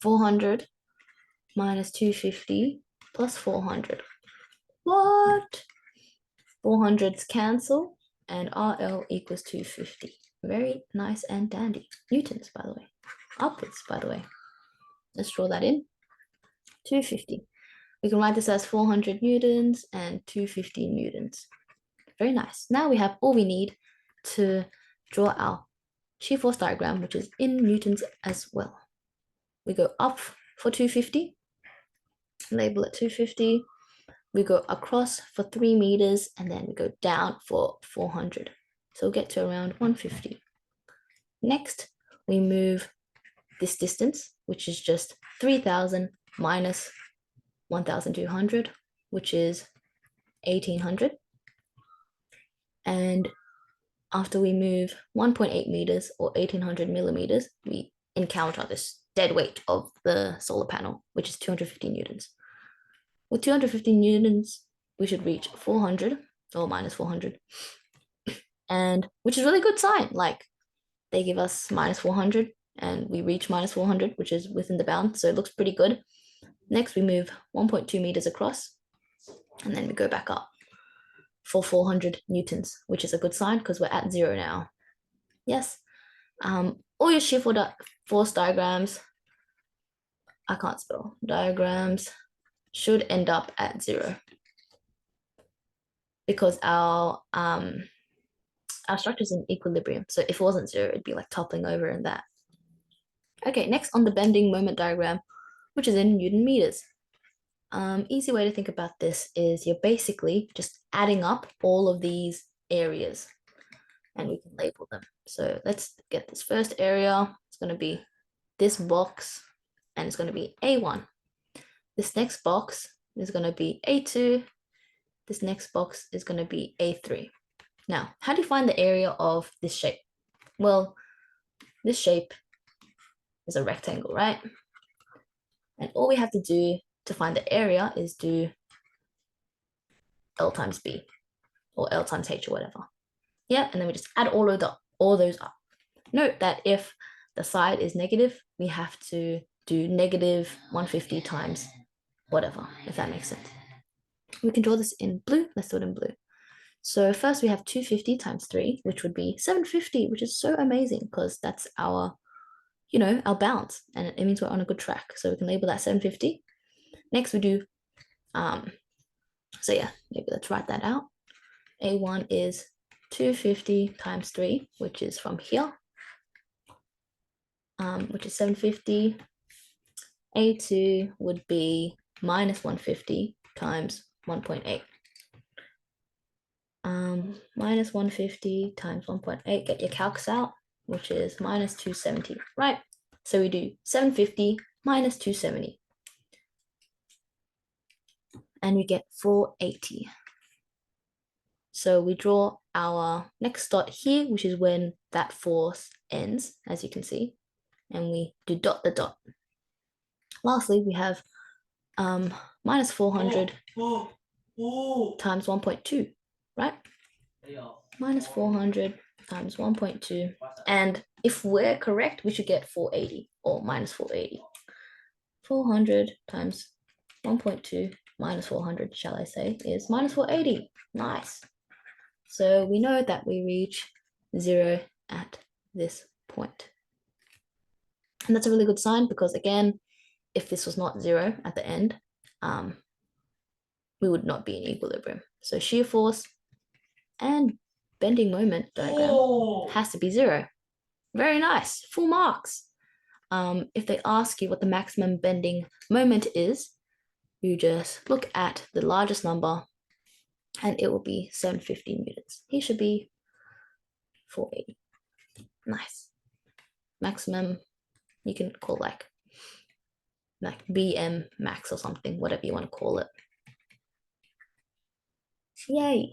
400 minus 250 plus 400. What? 400s cancel and RL equals 250. Very nice and dandy. Newtons, by the way. Upwards, by the way. Let's draw that in. 250. We can write this as 400 newtons and 250 newtons. Very nice. Now we have all we need to draw our shear force diagram, which is in newtons as well. We go up for 250, label it 250. We go across for 3 meters, and then we go down for 400. So we'll get to around 150. Next, we move this distance, which is just 3,000 minus 1,200, which is 1,800. And after we move 1.8 meters or 1,800 millimeters, we encounter this dead weight of the solar panel, which is 250 newtons. With 250 newtons, we should reach 400 or minus 400, and which is really good sign. Like they give us minus 400 and we reach minus 400, which is within the bound. So it looks pretty good. Next, we move 1.2 meters across, and then we go back up for 400 newtons, which is a good sign because we're at 0 now. Yes. All your shear force diagrams, I can't spell, diagrams should end up at 0 because our structure is in equilibrium. So if it wasn't 0, it'd be like toppling over and that. Okay, next on the bending moment diagram, which is in Newton meters. Easy way to think about this is you're basically just adding up all of these areas and we can label them. So let's get this first area. It's going to be this box and it's going to be A1. This next box is going to be A2. This next box is going to be A3. Now, how do you find the area of this shape? Well, this shape is a rectangle, right? And all we have to do to find the area is do L times B or L times H or whatever. Yeah, and then we just add all those up. Note that if the side is negative, we have to do negative 150 times whatever, if that makes sense. We can draw this in blue. Let's do it in blue. So first we have 250 times 3, which would be 750, which is so amazing because that's our, our bounds, and it means we're on a good track. So we can label that 750. Next we do, so yeah, maybe let's write that out. A1 is 250 times 3, which is from here, which is 750. A2 would be minus 150 times 1.8. Minus 150 times 1.8, get your calcs out, which is minus 270, right? So we do 750 minus 270. And we get 480. So we draw our next dot here, which is when that force ends, as you can see. And we do dot the dot. Lastly, we have minus 400 times 1.2, right? Minus 400 times 1.2. And if we're correct, we should get 480 or minus 480. 400 times 1.2 minus 400, shall I say, is minus 480. Nice. So we know that we reach 0 at this point. And that's a really good sign because, again, if this was not 0 at the end, we would not be in equilibrium. So shear force and bending moment diagram has to be 0. Very nice, full marks. If they ask you what the maximum bending moment is, you just look at the largest number and it will be 750 newtons. Here should be 480. Nice. Maximum, you can call like BM max or something, whatever you want to call it. Yay.